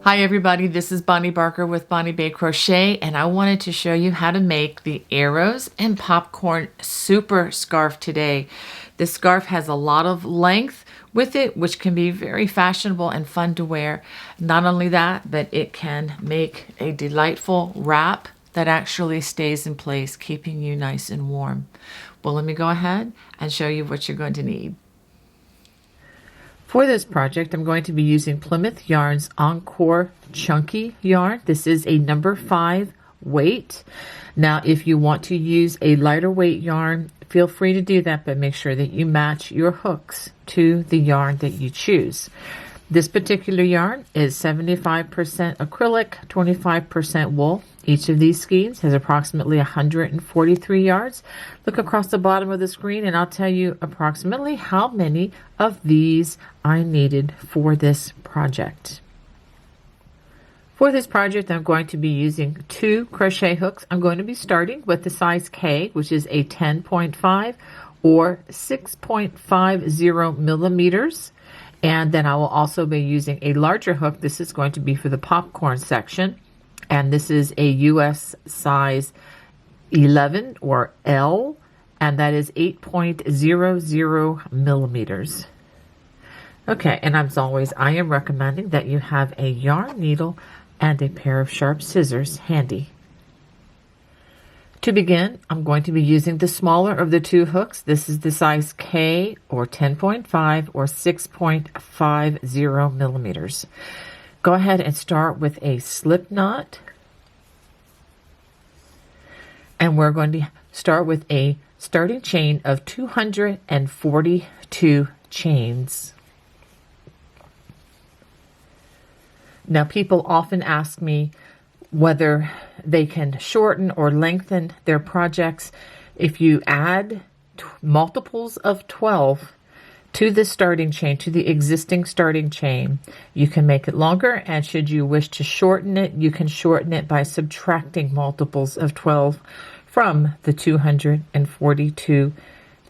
Hi everybody, this is Bonnie Barker with Bonnie Bay Crochet, and I wanted to show you how to make the arrows and popcorn super scarf today. This scarf has a lot of length with it, which can be very fashionable and fun to wear. Not only that, but it can make a delightful wrap that actually stays in place, keeping you nice and warm. Well, let me go ahead and show you what you're going to need. For this project, I'm going to be using Plymouth Yarn's Encore Chunky yarn. This is a number 5 weight. Now, if you want to use a lighter weight yarn, feel free to do that, but make sure that you match your hooks to the yarn that you choose. This particular yarn is 75% acrylic, 25% wool. Each of these skeins has approximately 143 yards. Look across the bottom of the screen and I'll tell you approximately how many of these I needed for this project. For this project, I'm going to be using 2 crochet hooks. I'm going to be starting with the size K, which is a 10.5 or 6.50 millimeters. And then I will also be using a larger hook. This is going to be for the popcorn section. And this is a US size 11 or L, and that is 8.00 millimeters. Okay, and as always, I am recommending that you have a yarn needle and a pair of sharp scissors handy. To begin, I'm going to be using the smaller of the 2 hooks. This is the size K or 10.5 or 6.50 millimeters. Go ahead and start with a slip knot. And we're going to start with a starting chain of 242 chains. Now, people often ask me whether they can shorten or lengthen their projects. If you add multiples of 12 to the starting chain, to the existing starting chain, you can make it longer, and should you wish to shorten it, you can shorten it by subtracting multiples of 12 from the 242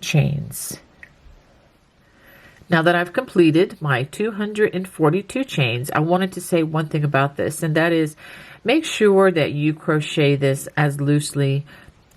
chains. Now that I've completed my 242 chains, I wanted to say one thing about this, and that is make sure that you crochet this as loosely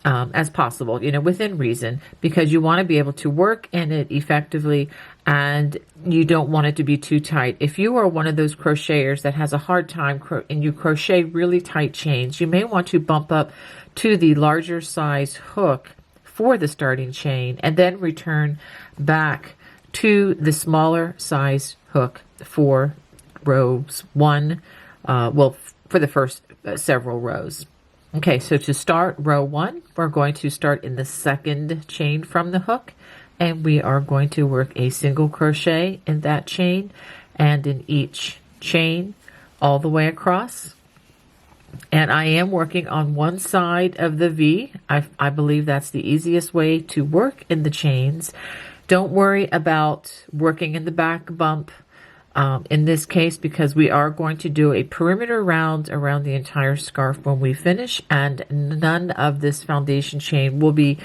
as possible, within reason, because you want to be able to work in it effectively and you don't want it to be too tight. If you are one of those crocheters that has a hard time and you crochet really tight chains, you may want to bump up to the larger size hook for the starting chain and then return back to the smaller size hook for rows 1, for the first several rows. Okay, so to start row 1, we're going to start in the second chain from the hook, and we are going to work a single crochet in that chain and in each chain all the way across. And I am working on one side of the V. I believe that's the easiest way to work in the chains. Don't worry about working in the back bump in this case, because we are going to do a perimeter round around the entire scarf when we finish, and none of this foundation chain will be,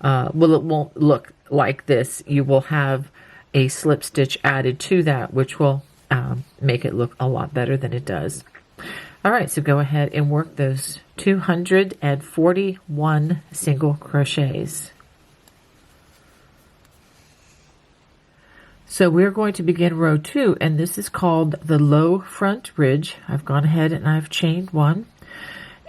it won't look like this. You will have a slip stitch added to that, which will make it look a lot better than it does. All right, so go ahead and work those 241 single crochets. So we're going to begin row 2, and this is called the low front ridge. I've gone ahead and I've chained 1,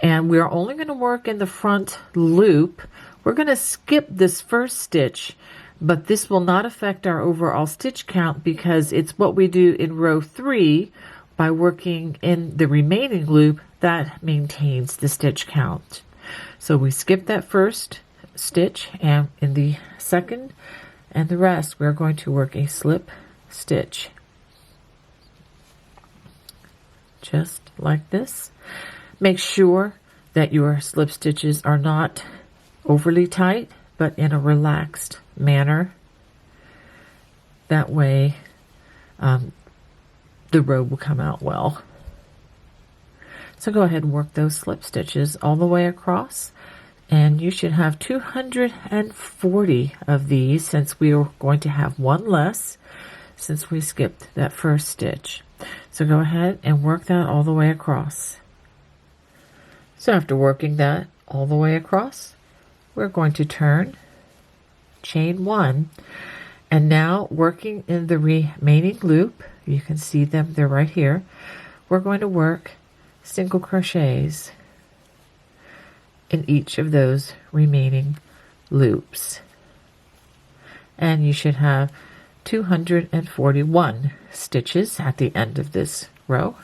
and we're only going to work in the front loop. We're going to skip this first stitch, but this will not affect our overall stitch count because it's what we do in row 3 by working in the remaining loop that maintains the stitch count. So we skip that first stitch, and in the second and the rest, we're going to work a slip stitch. Just like this. Make sure that your slip stitches are not overly tight, but in a relaxed manner. That way, the row will come out well. So go ahead and work those slip stitches all the way across. And you should have 240 of these, since we are going to have one less. since we skipped that first stitch. So go ahead and work that all the way across. So after working that all the way across, we're going to turn, chain 1, and now working in the remaining loop, you can see them, they're right here, we're going to work single crochets in each of those remaining loops. And you should have 241 stitches at the end of this row.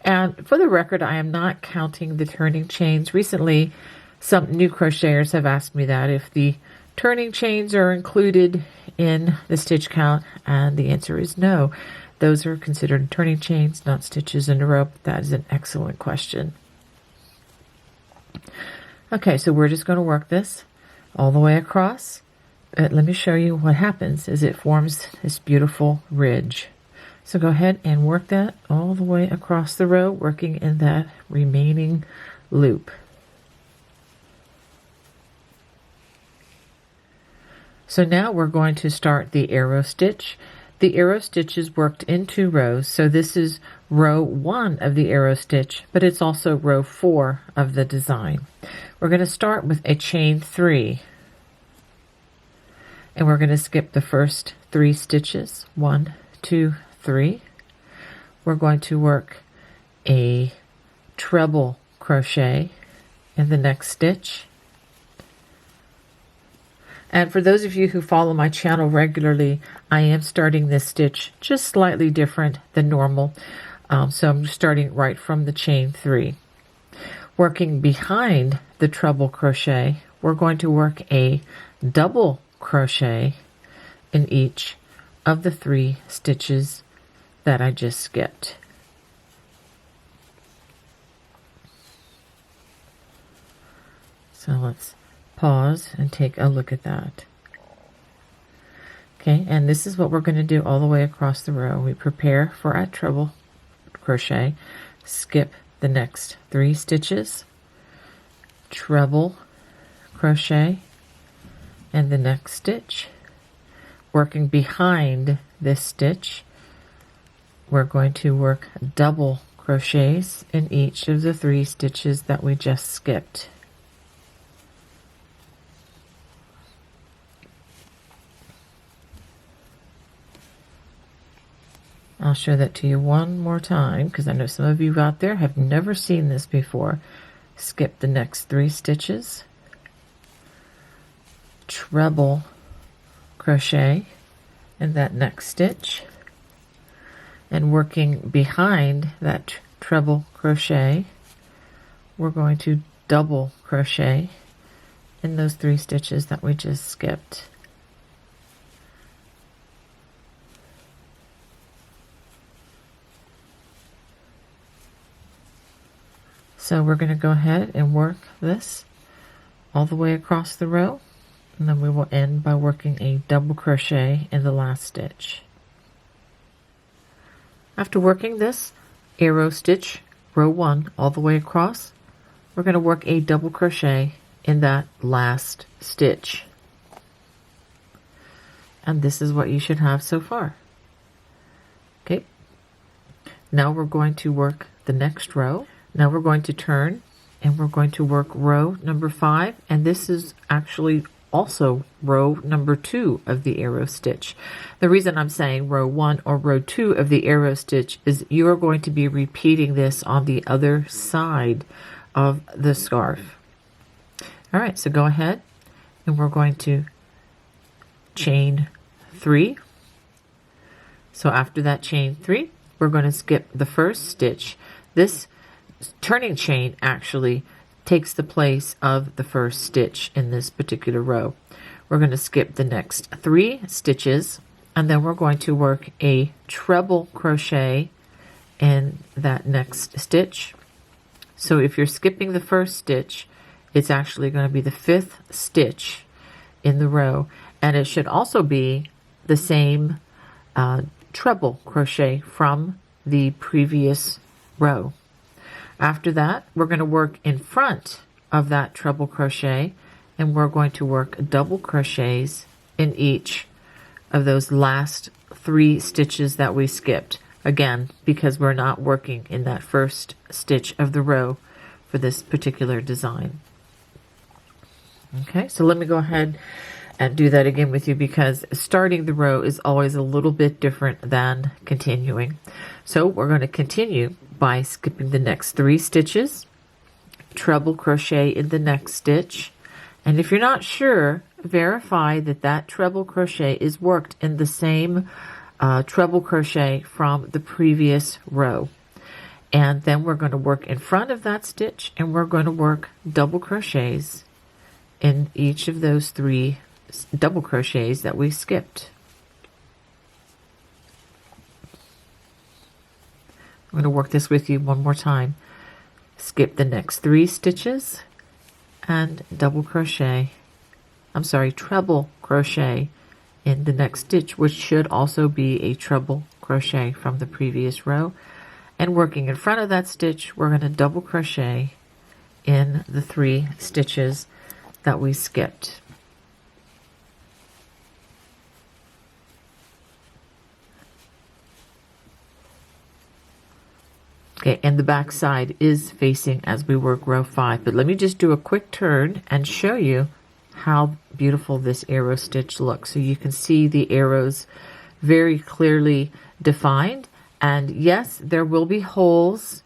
And for the record, I am not counting the turning chains. Recently, some new crocheters have asked me that if the turning chains are included in the stitch count, and the answer is no. Those are considered turning chains, not stitches in a row. That is an excellent question. Okay, so we're just going to work this all the way across. Let me show you what happens is it forms this beautiful ridge. So go ahead and work that all the way across the row, working in that remaining loop. So now we're going to start the arrow stitch. The arrow stitch is worked in 2 rows, so this is row 1 of the arrow stitch, but it's also row 4 of the design. We're going to start with a chain 3, and we're going to skip the first 3 stitches, 1, 2, 3. We're going to work a treble crochet in the next stitch. And for those of you who follow my channel regularly, I am starting this stitch just slightly different than normal. So I'm starting right from the chain 3. Working behind the treble crochet, we're going to work a double crochet in each of the 3 stitches that I just skipped. So let's pause and take a look at that. Okay, and this is what we're going to do all the way across the row. We prepare for our treble crochet, skip the next 3 stitches, treble crochet in the next stitch. Working behind this stitch, we're going to work double crochets in each of the 3 stitches that we just skipped. I'll show that to you one more time because I know some of you out there have never seen this before. Skip the next 3 stitches, treble crochet in that next stitch, and working behind that treble crochet, we're going to double crochet in those 3 stitches that we just skipped. So we're going to go ahead and work this all the way across the row, and then we will end by working a double crochet in the last stitch. After working this arrow stitch, row 1 all the way across, we're going to work a double crochet in that last stitch. And this is what you should have so far. Okay, now we're going to work the next row. Now we're going to turn and we're going to work row number 5, and this is actually also row number 2 of the arrow stitch. The reason I'm saying row 1 or row 2 of the arrow stitch is you are going to be repeating this on the other side of the scarf. All right, so go ahead and we're going to chain 3. So after that chain 3, we're going to skip the first stitch. This turning chain actually takes the place of the first stitch in this particular row. We're going to skip the next 3 stitches, and then we're going to work a treble crochet in that next stitch. So if you're skipping the first stitch, it's actually going to be the 5th stitch in the row, and it should also be the same treble crochet from the previous row. After that, we're going to work in front of that treble crochet, and we're going to work double crochets in each of those last 3 stitches that we skipped. Again, because we're not working in that first stitch of the row for this particular design. Okay, so let me go ahead and do that again with you, because starting the row is always a little bit different than continuing. So we're going to continue by skipping the next 3 stitches, treble crochet in the next stitch, and if you're not sure, verify that that treble crochet is worked in the same treble crochet from the previous row. And then we're going to work in front of that stitch, and we're going to work double crochets in each of those 3 double crochets that we skipped. I'm going to work this with you one more time. Skip the next 3 stitches and double crochet. I'm sorry, treble crochet in the next stitch, which should also be a treble crochet from the previous row. And working in front of that stitch, we're going to double crochet in the 3 stitches that we skipped. Okay, and the back side is facing as we work row 5, but let me just do a quick turn and show you how beautiful this arrow stitch looks. So you can see the arrows very clearly defined, and yes, there will be holes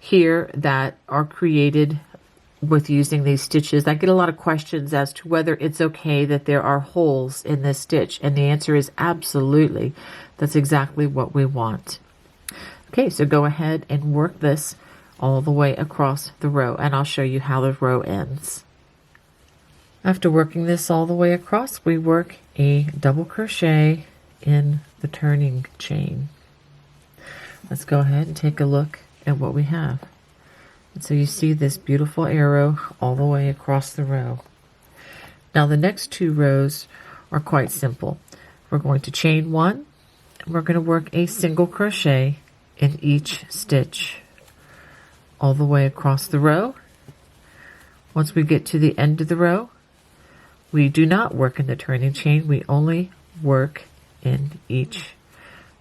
here that are created with using these stitches. I get a lot of questions as to whether it's okay that there are holes in this stitch, and the answer is absolutely. That's exactly what we want. Okay, so go ahead and work this all the way across the row, and I'll show you how the row ends. After working this all the way across, we work a double crochet in the turning chain. Let's go ahead and take a look at what we have. And so you see this beautiful arrow all the way across the row. Now the next 2 rows are quite simple. We're going to chain 1, and we're going to work a single crochet in each stitch all the way across the row. Once we get to the end of the row, we do not work in the turning chain. We only work in each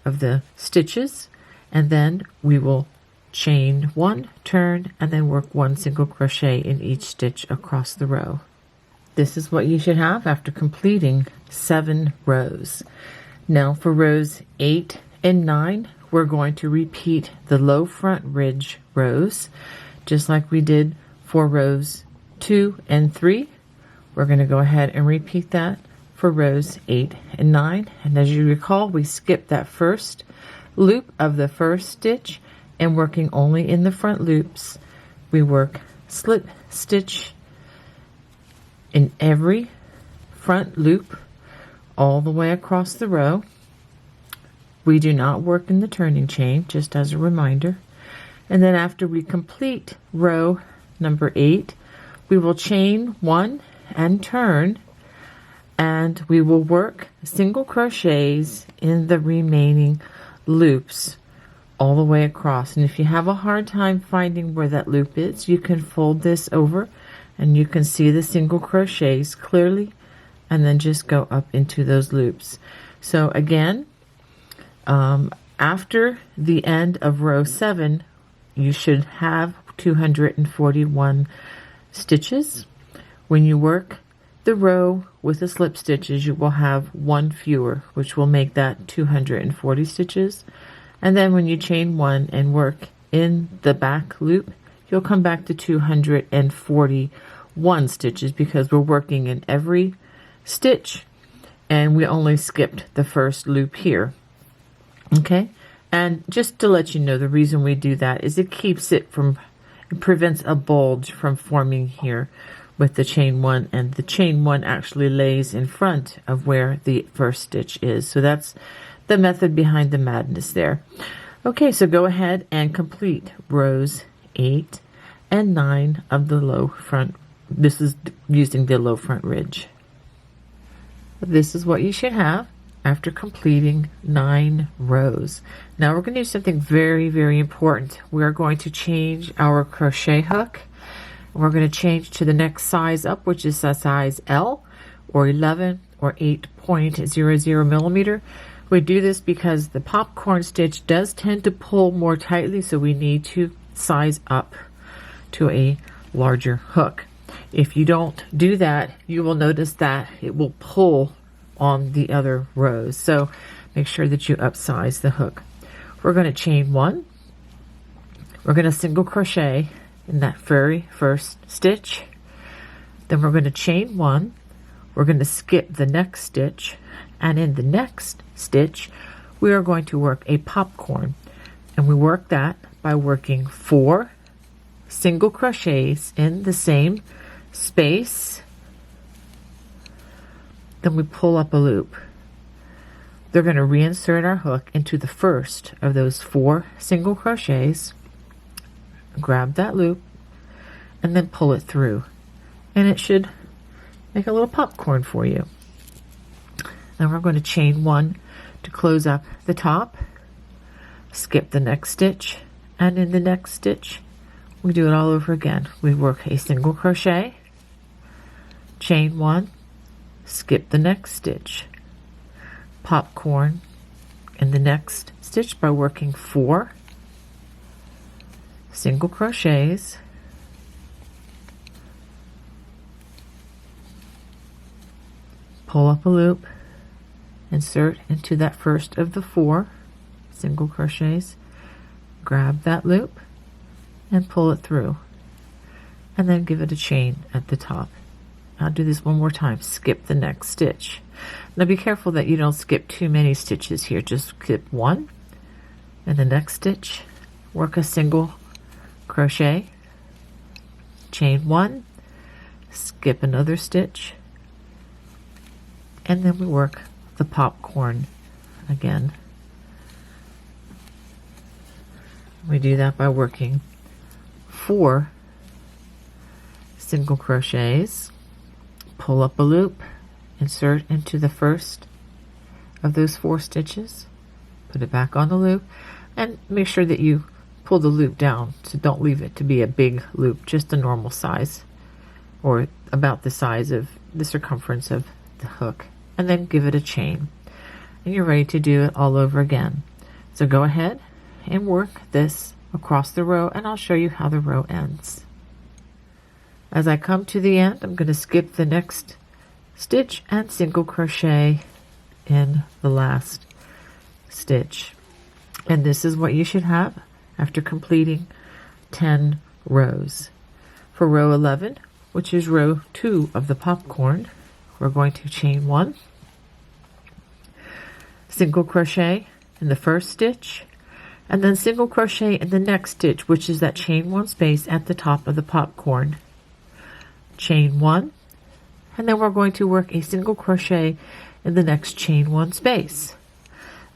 of the stitches, and then we will chain 1, turn, and then work 1 single crochet in each stitch across the row. This is what you should have after completing 7 rows. Now for rows 8 and 9, we're going to repeat the low front ridge rows, just like we did for rows 2 and 3. We're going to go ahead and repeat that for rows 8 and 9. And as you recall, we skipped that first loop of the first stitch, and working only in the front loops, we work slip stitch in every front loop all the way across the row. We do not work in the turning chain, just as a reminder. And then after we complete row number 8, we will chain 1 and turn, and we will work single crochets in the remaining loops all the way across. And if you have a hard time finding where that loop is, you can fold this over and you can see the single crochets clearly, and then just go up into those loops. So again, after the end of row 7, you should have 241 stitches. When you work the row with the slip stitches, you will have 1 fewer, which will make that 240 stitches. And then when you chain 1 and work in the back loop, you'll come back to 241 stitches, because we're working in every stitch and we only skipped the first loop here. Okay, and just to let you know, the reason we do that is it prevents a bulge from forming here with the chain 1, and the chain 1 actually lays in front of where the first stitch is. So that's the method behind the madness there. Okay, so go ahead and complete rows 8 and 9 of the low front. This is using the low front ridge. This is what you should have after completing 9 rows. Now we're going to do something very, very important. We're going to change our crochet hook. We're going to change to the next size up, which is a size L, or 11 or 8.00 millimeter, We do this because the popcorn stitch does tend to pull more tightly, so we need to size up to a larger hook. If you don't do that, you will notice that it will pull on the other rows. So make sure that you upsize the hook. We're going to chain one. We're going to single crochet in that very first stitch. Then we're going to chain one. We're going to skip the next stitch, and in the next stitch we are going to work a popcorn, and we work that by working 4 single crochets in the same space. Then we pull up a loop. They're going to reinsert our hook into the first of those 4 single crochets, grab that loop, and then pull it through, and it should make a little popcorn for you. Then we're going to chain one to close up the top, skip the next stitch, and in the next stitch we do it all over again. We work a single crochet, chain one, skip the next stitch, popcorn in the next stitch by working 4 single crochets, pull up a loop, insert into that first of the 4 single crochets, grab that loop and pull it through, and then give it a chain at the top. I'll do this one more time. Skip the next stitch. Now be careful that you don't skip too many stitches here. Just skip one, and the next stitch work a single crochet, chain one, skip another stitch, and then we work the popcorn again. We do that by working 4 single crochets, pull up a loop, insert into the first of those 4 stitches, put it back on the loop, and make sure that you pull the loop down, so don't leave it to be a big loop, just a normal size, or about the size of the circumference of the hook, and then give it a chain, and you're ready to do it all over again. So go ahead and work this across the row, and I'll show you how the row ends. As I come to the end, I'm going to skip the next stitch and single crochet in the last stitch, and this is what you should have after completing 10 rows. For row 11, which is row 2 of the popcorn, we're going to chain 1, single crochet in the first stitch, and then single crochet in the next stitch, which is that chain 1 space at the top of the popcorn. Chain 1, and then we're going to work a single crochet in the next chain 1 space,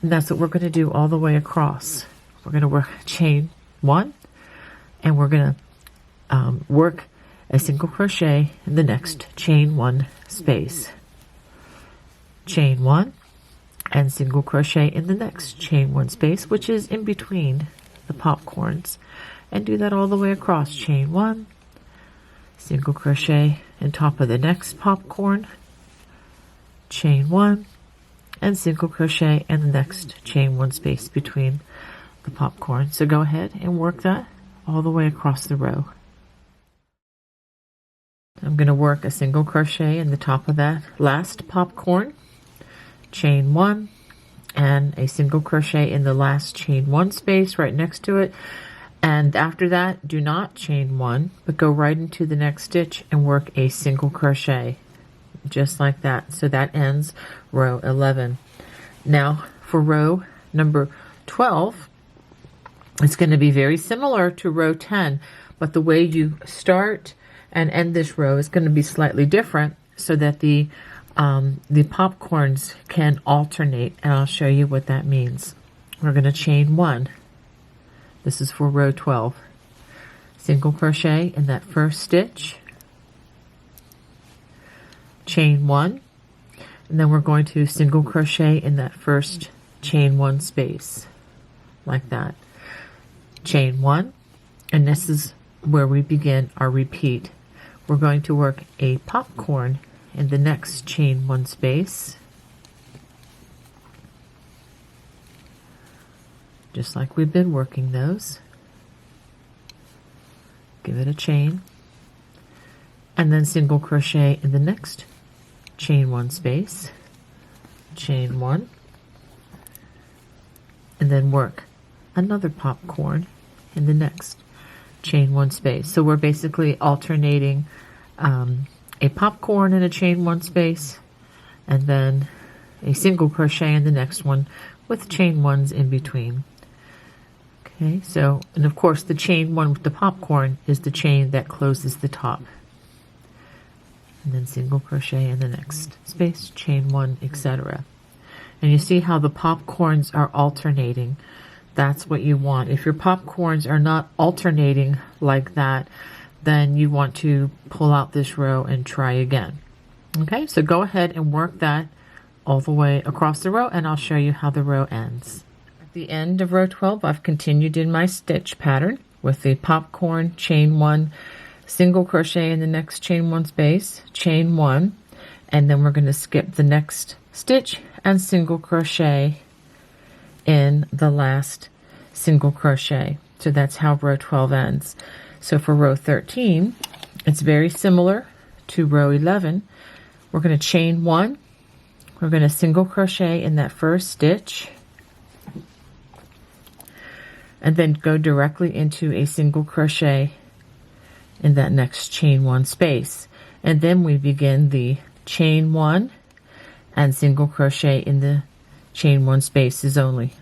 and that's what we're going to do all the way across. We're going to work chain 1, and we're going to work a single crochet in the next chain 1 space, chain 1, and single crochet in the next chain 1 space, which is in between the popcorns, and do that all the way across. Chain 1, single crochet on top of the next popcorn, chain 1, and single crochet in the next chain 1 space between the popcorn. So go ahead and work that all the way across the row. I'm going to work a single crochet in the top of that last popcorn, chain 1, and a single crochet in the last chain 1 space right next to it, and after that do not chain 1, but go right into the next stitch and work a single crochet just like that. So that ends row 11. Now for row number 12, it's going to be very similar to row 10, but the way you start and end this row is going to be slightly different, so that the popcorns can alternate, and I'll show you what that means. We're going to chain 1. This is for row 12. Single crochet in that first stitch, chain 1, and then we're going to single crochet in that first chain 1 space like that. Chain 1, and this is where we begin our repeat. We're going to work a popcorn in the next chain 1 space, just like we've been working those. Give it a chain, and then single crochet in the next, chain 1 space, chain 1, and then work another popcorn in the next, chain 1 space. So we're basically alternating a popcorn in a chain 1 space, and then a single crochet in the next one with chain 1s in between. Okay, so, and of course the chain 1 with the popcorn is the chain that closes the top. And then single crochet in the next space, chain 1, etc. And you see how the popcorns are alternating. That's what you want. If your popcorns are not alternating like that, then you want to pull out this row and try again. Okay, so go ahead and work that all the way across the row, and I'll show you how the row ends. At the end of row 12, I've continued in my stitch pattern with the popcorn, chain 1, single crochet in the next chain 1 space, chain 1, and then we're going to skip the next stitch and single crochet in the last single crochet. So that's how row 12 ends. So for row 13, it's very similar to row 11. We're going to chain 1, we're going to single crochet in that first stitch, and then go directly into a single crochet in that next chain 1 space. And then we begin the chain 1 and single crochet in the chain 1 spaces only.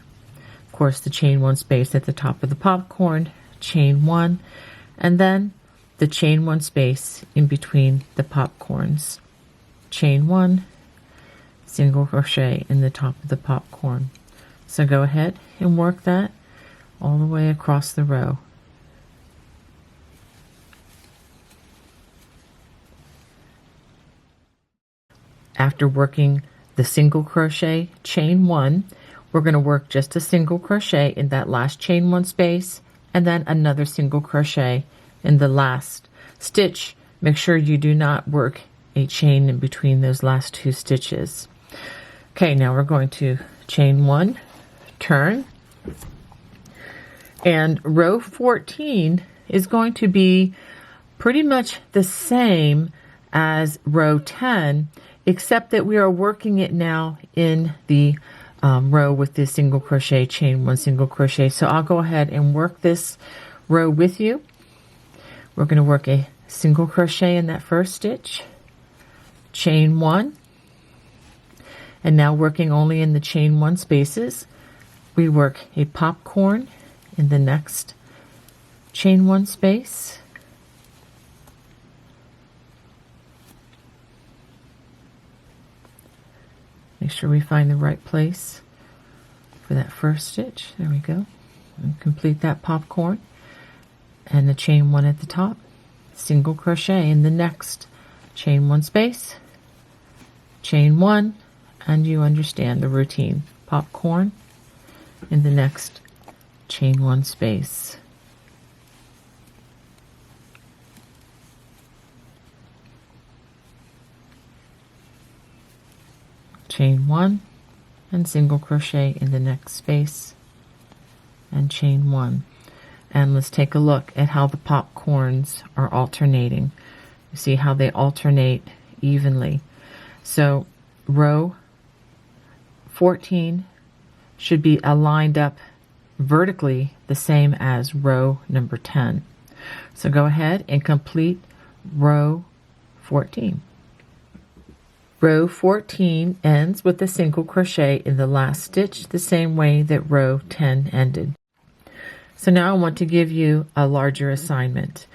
Of course, the chain 1 space at the top of the popcorn, chain 1, and then the chain 1 space in between the popcorns, chain 1, single crochet in the top of the popcorn. So go ahead and work that all the way across the row. After working the single crochet, chain 1, we're going to work just a single crochet in that last chain 1 space, and then another single crochet in the last stitch. Make sure you do not work a chain in between those last 2 stitches. Okay, now we're going to chain 1, turn, and row 14 is going to be pretty much the same as row 10, except that we are working it now in the row with the single crochet, chain 1, single crochet. So I'll go ahead and work this row with you. We're going to work a single crochet in that first stitch, chain 1, and now working only in the chain 1 spaces, we work a popcorn in the next chain 1 space, make sure we find the right place for that first stitch. There we go. And complete that popcorn and the chain 1 at the top, single crochet in the next chain 1 space, chain 1, and you understand the routine. Popcorn in the next chain 1 space. Chain 1 and single crochet in the next space and chain 1. And let's take a look at how the popcorns are alternating. You see how they alternate evenly. So row 14 should be aligned up vertically the same as row number 10. So go ahead and complete row 14. Row 14 ends with a single crochet in the last stitch, the same way that row 10 ended. So now I want to give you a larger assignment.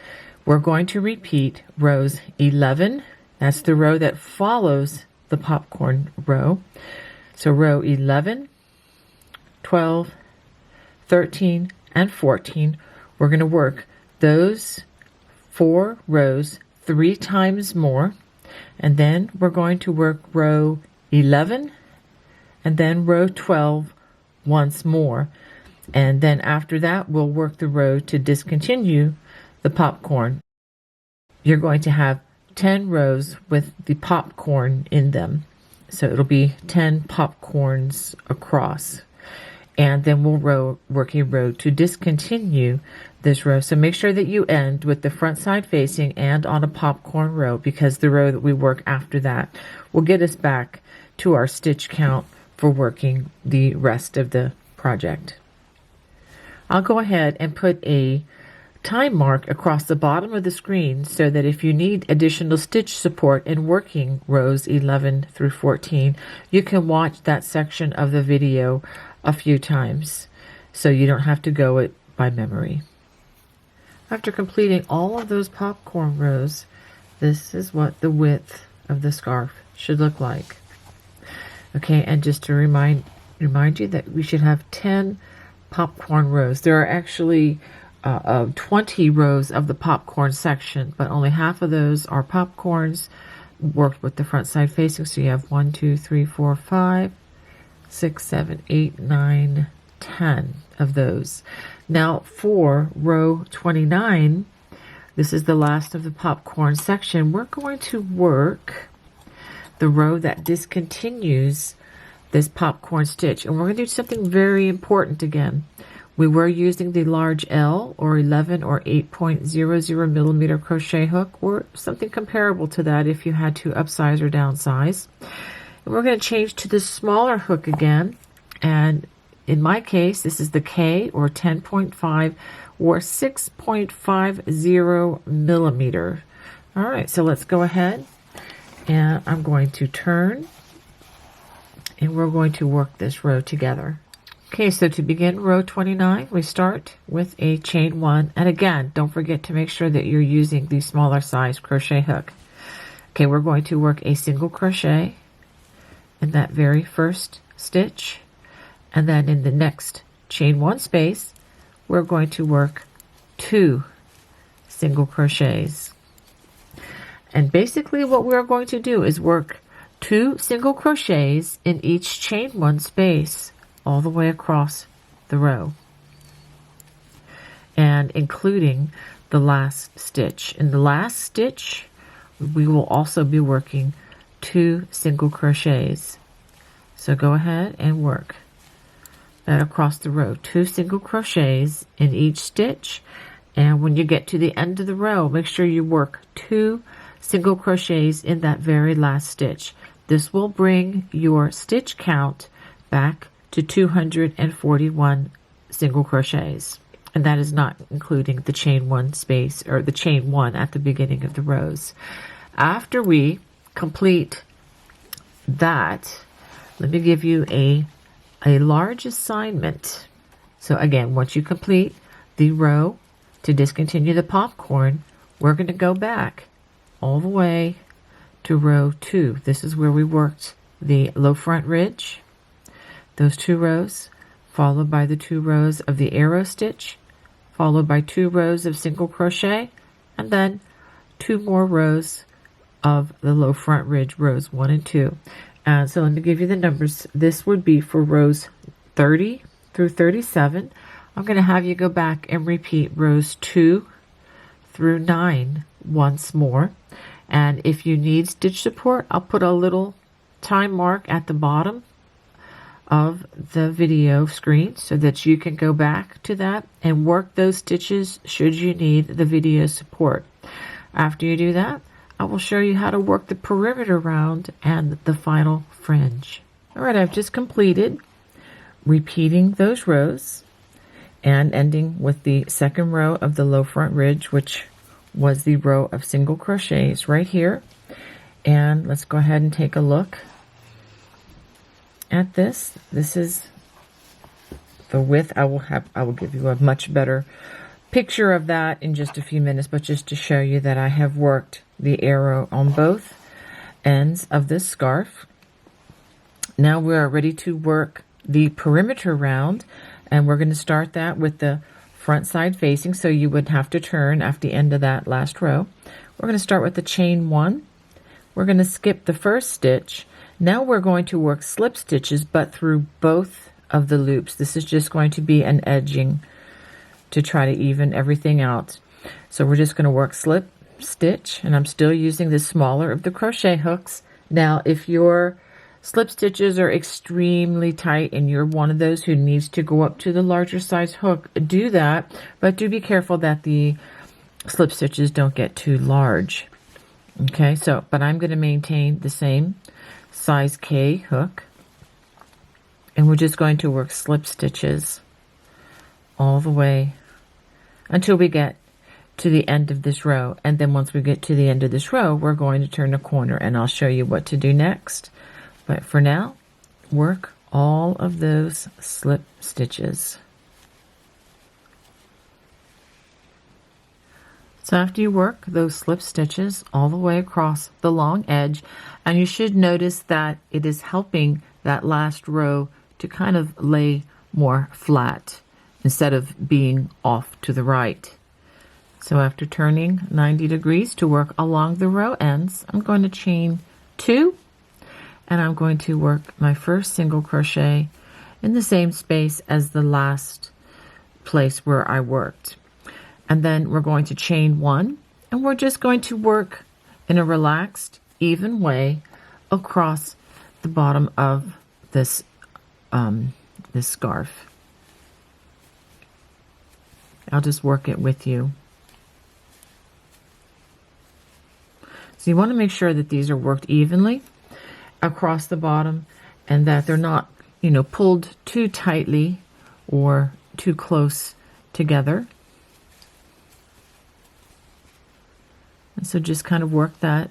We're going to repeat rows 11, that's the row that follows the popcorn row. So row 11, 12, 13, and 14, we're going to work those 4 rows 3 times more, and then we're going to work row 11 and then row 12 once more. And then after that, we'll work the row to discontinue the popcorn. You're going to have 10 rows with the popcorn in them. So it'll be 10 popcorns across. and then we'll work a row to discontinue this row. So make sure that you end with the front side facing and on a popcorn row, because the row that we work after that will get us back to our stitch count for working the rest of the project. I'll go ahead and put a time mark across the bottom of the screen so that if you need additional stitch support in working rows 11 through 14, you can watch that section of the video a few times so you don't have to go it by memory. After completing all of those popcorn rows, this is what the width of the scarf should look like. Okay, and just to remind you that we should have 10 popcorn rows. There are actually 20 rows of the popcorn section, but only half of those are popcorns worked with the front side facing. So you have 1, 2, 3, 4, 5, 6, 7, 8, 9, 10 of those. Now for row 29, this is the last of the popcorn section. We're going to work the row that discontinues this popcorn stitch, and we're going to do something very important again. We were using the large L or 11 or 8.00 millimeter crochet hook, or something comparable to that if you had to upsize or downsize. And we're going to change to the smaller hook again, and in my case this is the K or 10.5 or 6.50 millimeter. All right, so let's go ahead, and I'm going to turn, and we're going to work this row together. Okay, so to begin row 29, we start with a chain 1. And again, don't forget to make sure that you're using the smaller size crochet hook. Okay, we're going to work a single crochet in that very first stitch. And then in the next chain 1 space, we're going to work 2 single crochets. And basically what we're going to do is work 2 single crochets in each chain 1 space, all the way across the row, and including the last stitch. In the last stitch, we will also be working 2 single crochets. So go ahead and work that across the row, 2 single crochets in each stitch. And when you get to the end of the row, make sure you work 2 single crochets in that very last stitch. This will bring your stitch count back to 241 single crochets, and that is not including the chain 1 space or the chain 1 at the beginning of the rows. After we complete that, let me give you a large assignment. So again, once you complete the row to discontinue the popcorn, we're going to go back all the way to row 2. This is where we worked the low front ridge, those 2 rows, followed by the 2 rows of the arrow stitch, followed by 2 rows of single crochet, and then 2 more rows of the low front ridge, rows 1 and 2. And so let me give you the numbers. This would be for rows 30 through 37. I'm going to have you go back and repeat rows 2 through 9 once more. And if you need stitch support, I'll put a little time mark at the bottom of the video screen so that you can go back to that and work those stitches should you need the video support. After you do that, I will show you how to work the perimeter round and the final fringe. All right, I've just completed repeating those rows and ending with the second row of the low front ridge, which was the row of single crochets right here. And let's go ahead and take a look at this. This is the width. I will give you a much better picture of that in just a few minutes, but just to show you that I have worked the arrow on both ends of this scarf. Now we are ready to work the perimeter round, and we're going to start that with the front side facing, so you would have to turn after the end of that last row. We're going to start with the chain 1. We're going to skip the first stitch. Now we're going to work slip stitches, but through both of the loops. This is just going to be an edging to try to even everything out. So we're just going to work slip stitch, and I'm still using the smaller of the crochet hooks. Now if your slip stitches are extremely tight and you're one of those who needs to go up to the larger size hook, do that, but do be careful that the slip stitches don't get too large. Okay, so, but I'm going to maintain the same size K hook, and we're just going to work slip stitches all the way until we get to the end of this row. And then once we get to the end of this row, we're going to turn a corner, and I'll show you what to do next. But for now, work all of those slip stitches. So after you work those slip stitches all the way across the long edge, and you should notice that it is helping that last row to kind of lay more flat instead of being off to the right. So after turning 90 degrees to work along the row ends, I'm going to chain 2, and I'm going to work my first single crochet in the same space as the last place where I worked. And then we're going to chain 1, and we're just going to work in a relaxed, even way across the bottom of this this scarf. I'll just work it with you. So you want to make sure that these are worked evenly across the bottom and that they're not, you know, pulled too tightly or too close together. And so just kind of work that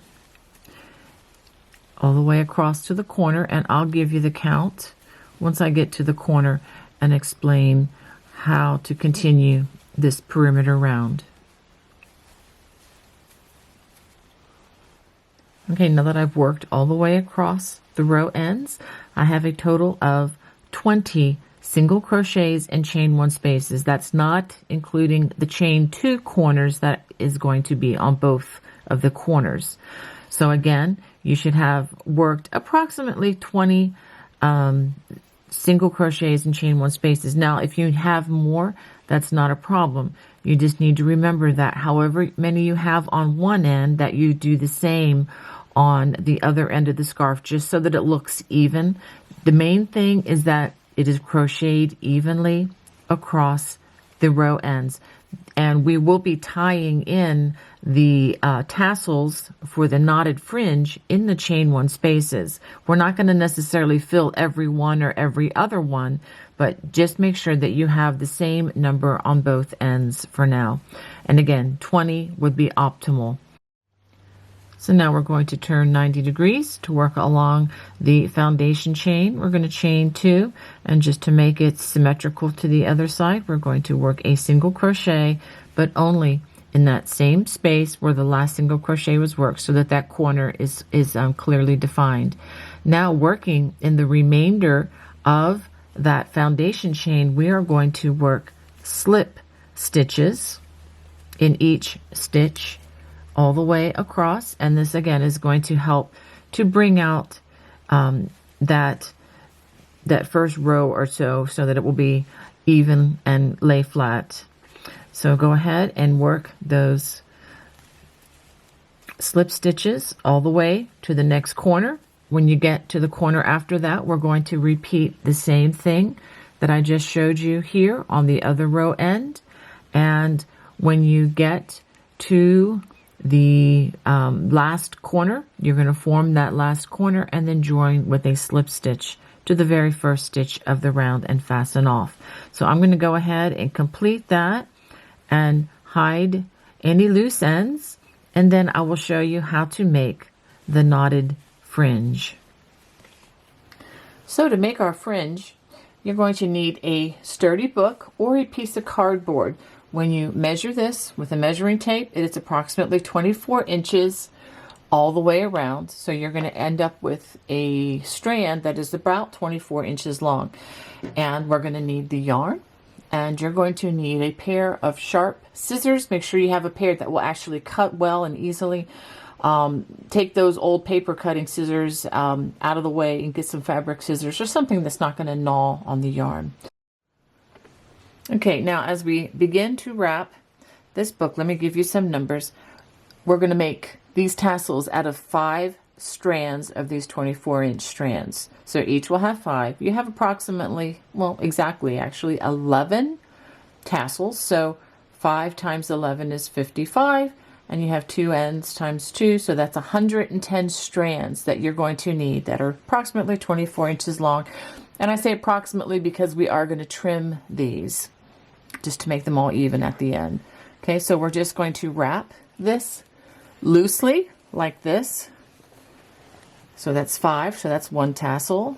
all the way across to the corner, and I'll give you the count once I get to the corner and explain how to continue this perimeter round. Okay, now that I've worked all the way across the row ends, I have a total of 20 single crochets and chain 1 spaces. That's not including the chain 2 corners that is going to be on both of the corners. So again, you should have worked approximately 20 single crochets and chain 1 spaces. Now, if you have more, that's not a problem. You just need to remember that however many you have on one end, that you do the same on the other end of the scarf, just so that it looks even. The main thing is that it is crocheted evenly across the row ends. And we will be tying in the tassels for the knotted fringe in the chain 1 spaces. We're not going to necessarily fill every one or every other one, but just make sure that you have the same number on both ends for now. And again, 20 would be optimal. So now we're going to turn 90 degrees to work along the foundation chain. We're going to chain 2, and just to make it symmetrical to the other side, we're going to work a single crochet, but only in that same space where the last single crochet was worked, so that that corner is clearly defined. Now, working in the remainder of that foundation chain, we are going to work slip stitches in each stitch all the way across, and this again is going to help to bring out that first row or so that it will be even and lay flat. So go ahead and work those slip stitches all the way to the next corner. When you get to the corner after that, we're going to repeat the same thing that I just showed you here on the other row end. And when you get to the last corner, you're going to form that last corner and then join with a slip stitch to the very first stitch of the round and fasten off. So I'm going to go ahead and complete that and hide any loose ends, and then I will show you how to make the knotted fringe. So to make our fringe, you're going to need a sturdy book or a piece of cardboard. When you measure this with a measuring tape, it is approximately 24 inches all the way around. So you're going to end up with a strand that is about 24 inches long. And we're going to need the yarn. And you're going to need a pair of sharp scissors. Make sure you have a pair that will actually cut well and easily. Take those old paper cutting scissors out of the way and get some fabric scissors or something that's not going to gnaw on the yarn. Okay, now as we begin to wrap this book, let me give you some numbers. We're going to make these tassels out of 5 strands of these 24-inch strands. So each will have 5. You have approximately, well, exactly actually 11 tassels. So 5 times 11 is 55, and you have 2 ends times 2, so that's 110 strands that you're going to need that are approximately 24 inches long. And I say approximately because we are going to trim these just to make them all even at the end. Okay, so we're just going to wrap this loosely like this. So that's 5, so that's 1 tassel.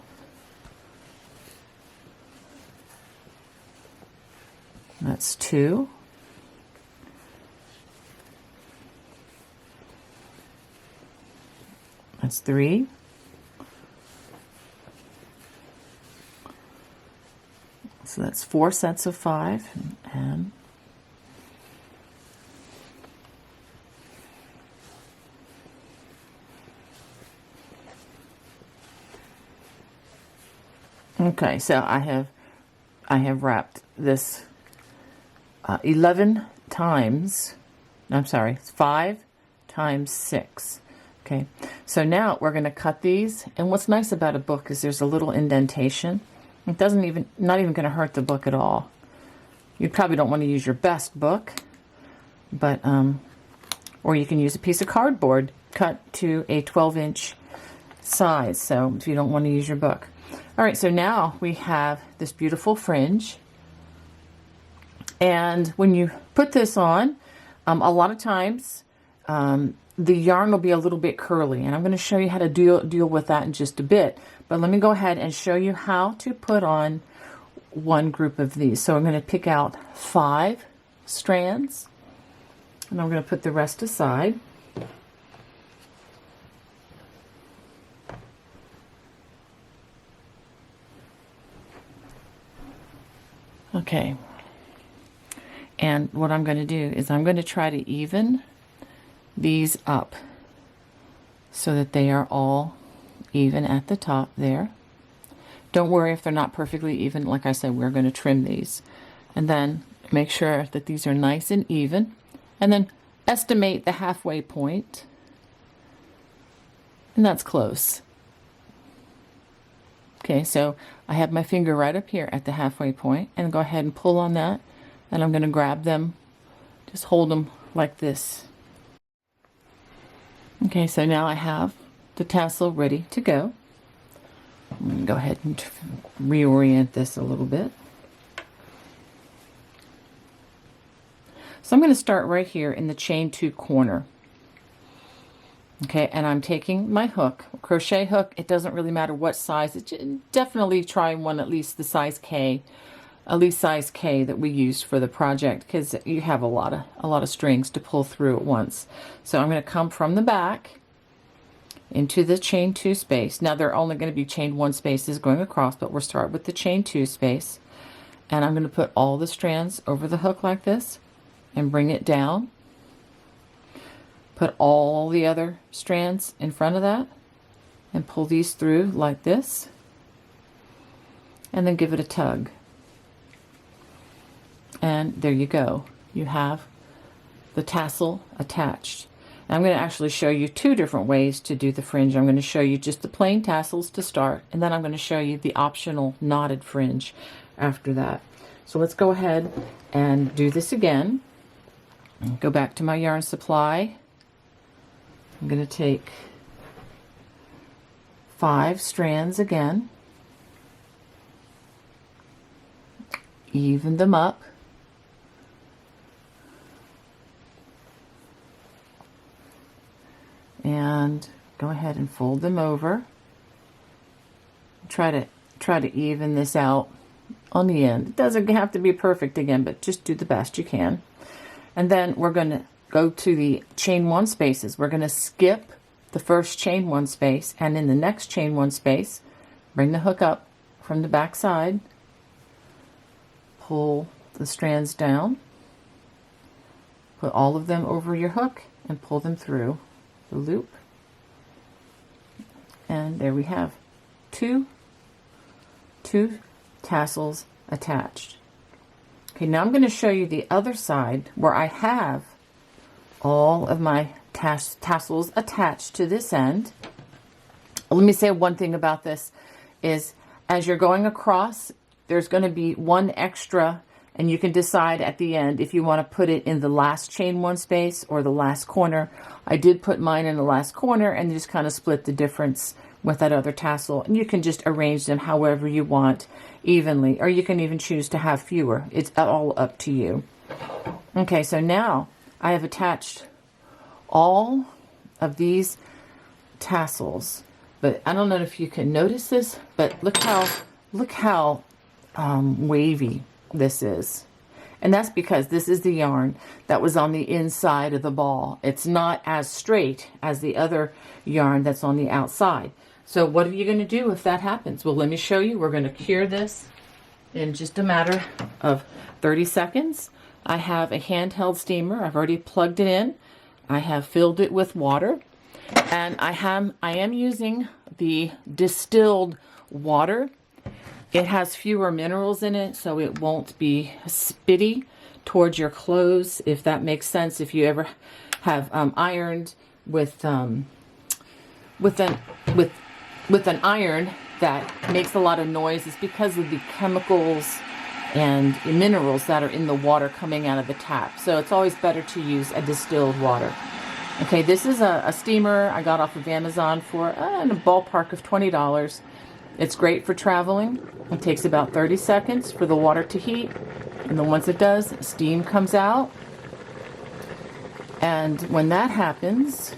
That's 2. That's 3. So that's 4 sets of 5, and okay, so I have wrapped this 11 times, I'm sorry, 5 times 6. Okay, so now we're going to cut these, and what's nice about a book is there's a little indentation. It doesn't even, not even going to hurt the book at all. You probably don't want to use your best book, but or you can use a piece of cardboard cut to a 12-inch size, so if you don't want to use your book. All right, so now we have this beautiful fringe, and when you put this on, a lot of times the yarn will be a little bit curly, and I'm going to show you how to deal with that in just a bit. But let me go ahead and show you how to put on one group of these. So I'm going to pick out 5 strands, and I'm going to put the rest aside. Okay, and what I'm going to do is I'm going to try to even these up so that they are all even at the top there. Don't worry if they're not perfectly even. Like I said, we're going to trim these, and then make sure that these are nice and even, and then estimate the halfway point, and that's close. Okay, so I have my finger right up here at the halfway point, and go ahead and pull on that, and I'm going to grab them, just hold them like this. Okay, so now I have the tassel ready to go. I'm going to go ahead and reorient this a little bit. So I'm going to start right here in the chain 2 corner. Okay, and I'm taking my hook, crochet hook. It doesn't really matter what size. Definitely try one at least the size K, at least size K that we used for the project, because you have a lot of strings to pull through at once. So I'm going to come from the back into the chain 2 space. Now they're only going to be chain 1 spaces going across, but we'll start with the chain 2 space, and I'm going to put all the strands over the hook like this and bring it down. Put all the other strands in front of that and pull these through like this, and then give it a tug. And there you go. You have the tassel attached. And I'm going to actually show you 2 different ways to do the fringe. I'm going to show you just the plain tassels to start, and then I'm going to show you the optional knotted fringe after that. So let's go ahead and do this again. Go back to my yarn supply. I'm going to take 5 strands again, even them up, and go ahead and fold them over. Try to even this out on the end. It doesn't have to be perfect again, but just do the best you can. And then we're going to go to the chain 1 spaces. We're going to skip the first chain 1 space, and in the next chain 1 space, bring the hook up from the back side, pull the strands down, put all of them over your hook, and pull them through the loop. And there we have two tassels attached. Okay, now I'm going to show you the other side where I have all of my tassels attached to this end. Let me say one thing about this is as you're going across, there's going to be one extra, and you can decide at the end if you want to put it in the last chain one space or the last corner. I did put mine in the last corner and just kind of split the difference with that other tassel, and you can just arrange them however you want evenly, or you can even choose to have fewer. It's all up to you. Okay, so now I have attached all of these tassels, but I don't know if you can notice this, but look how wavy this is. And that's because this is the yarn that was on the inside of the ball. It's not as straight as the other yarn that's on the outside. So what are you going to do if that happens? Well, let me show you. We're going to cure this in just a matter of 30 seconds. I have a handheld steamer. I've already plugged it in. I have filled it with water, and I am using the distilled water. It has fewer minerals in it, so it won't be spitty towards your clothes, if that makes sense. If you ever have ironed with an iron that makes a lot of noise, it's because of the chemicals and minerals that are in the water coming out of the tap. So it's always better to use a distilled water. Okay, this is a steamer I got off of Amazon for in a ballpark of $20. It's great for traveling. It takes about 30 seconds for the water to heat, and then once it does, steam comes out. And when that happens,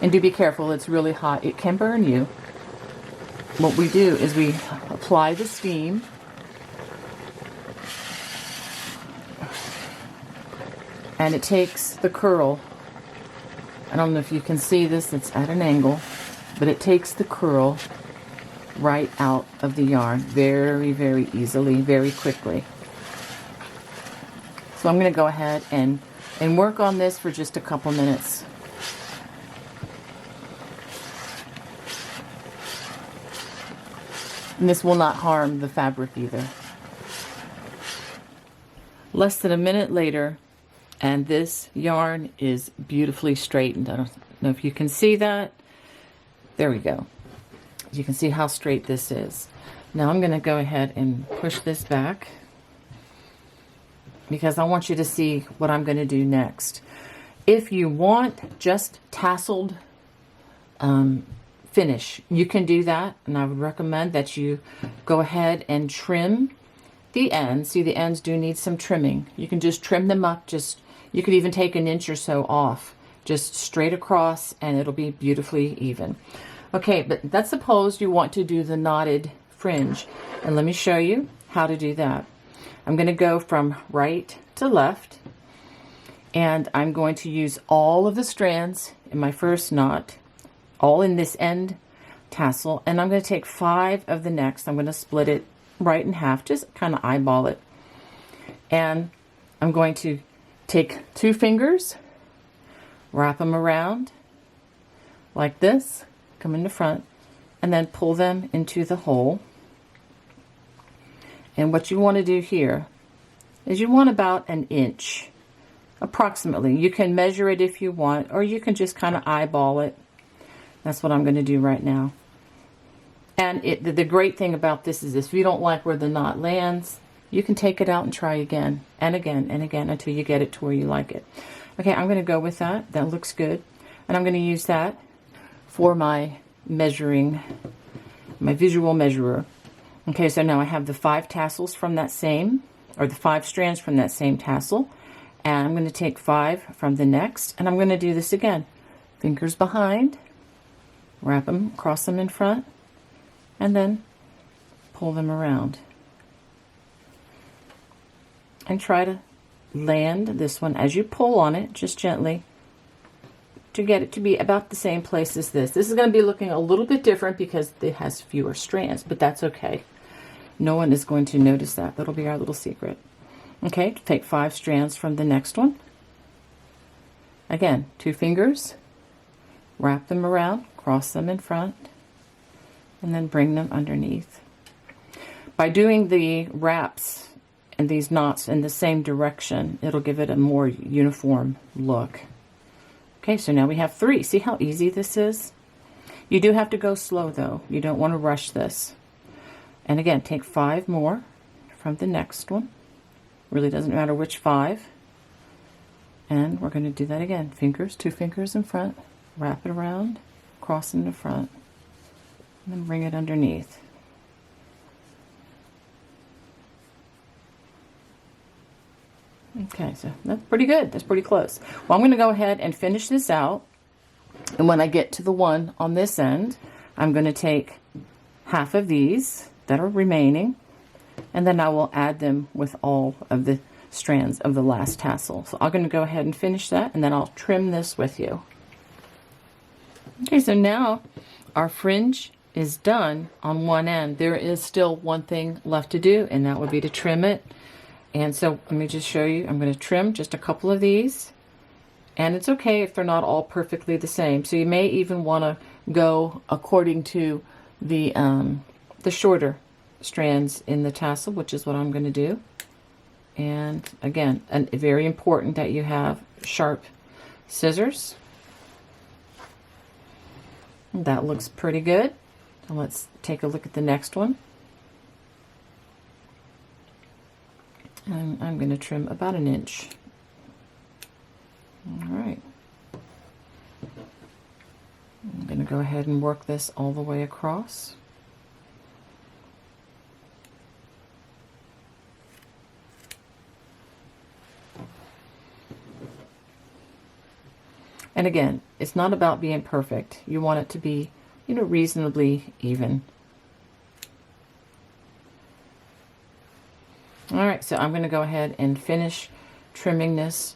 and do be careful, it's really hot, it can burn you. What we do is we apply the steam, and it takes the curl. I don't know if you can see this, it's at an angle, but it takes the curl right out of the yarn very, very easily, very quickly. So I'm going to go ahead and work on this for just a couple minutes. And this will not harm the fabric either. Less than a minute later, and this yarn is beautifully straightened. I don't know if you can see that. There we go. You can see how straight this is. Now I'm going to go ahead and push this back because I want you to see what I'm going to do next. If you want just tasseled finish, you can do that, and I would recommend that you go ahead and trim the ends. See, the ends do need some trimming. You can just trim them up. You could even take an inch or so off, just straight across, and it'll be beautifully even. Okay, but let's suppose you want to do the knotted fringe, and let me show you how to do that. I'm going to go from right to left, and I'm going to use all of the strands in my first knot, all in this end tassel, and I'm going to take 5 of the next. I'm going to split it right in half, just kind of eyeball it, and I'm going to take 2 fingers, wrap them around like this, come in the front, and then pull them into the hole. And what you want to do here is you want about an inch, approximately. You can measure it if you want, or you can just kind of eyeball it. That's what I'm going to do right now. And the great thing about this is if you don't like where the knot lands, you can take it out and try again and again and again until you get it to where you like it. Okay, I'm going to go with that. That looks good. And I'm going to use that for my measuring, my visual measurer. Okay, so now I have the 5 tassels from that same, or the 5 strands from that same tassel. And I'm going to take 5 from the next, and I'm going to do this again. Fingers behind, wrap them, cross them in front, and then pull them around. And try to land this one as you pull on it, just gently, to get it to be about the same place as this. This is going to be looking a little bit different because it has fewer strands, but that's okay. No one is going to notice that. That'll be our little secret. Okay, take 5 strands from the next one. Again, 2 fingers, wrap them around, cross them in front, and then bring them underneath. By doing the wraps and these knots in the same direction, it'll give it a more uniform look. Okay, so now we have 3. See how easy this is? You do have to go slow though. You don't want to rush this. And again, take 5 more from the next one. Really doesn't matter which 5. And we're going to do that again. Fingers, 2 fingers in front, wrap it around, cross in the front, and then bring it underneath. Okay, so that's pretty good. That's pretty close. Well, I'm going to go ahead and finish this out. And when I get to the one on this end, I'm going to take half of these that are remaining, and then I will add them with all of the strands of the last tassel. So I'm going to go ahead and finish that, and then I'll trim this with you. Okay, so now our fringe is done on one end. There is still one thing left to do, and that would be to trim it. And so let me just show you. I'm going to trim just a couple of these, and it's okay if they're not all perfectly the same. So you may even want to go according to the shorter strands in the tassel, which is what I'm going to do. And again, very important that you have sharp scissors. That looks pretty good. So let's take a look at the next one. And I'm going to trim about 1 inch. All right. I'm going to go ahead and work this all the way across. And again, it's not about being perfect. You want it to be, reasonably even. All right, so I'm going to go ahead and finish trimming this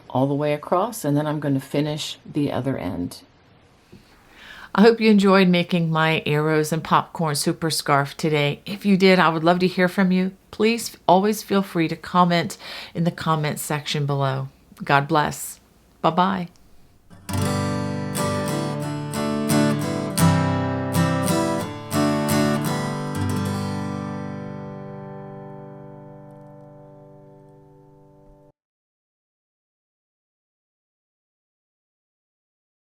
all the way across, and then I'm going to finish the other end. I hope you enjoyed making my arrows and popcorn super scarf today. If you did, I would love to hear from you. Please always feel free to comment in the comment section below. God bless. Bye-bye.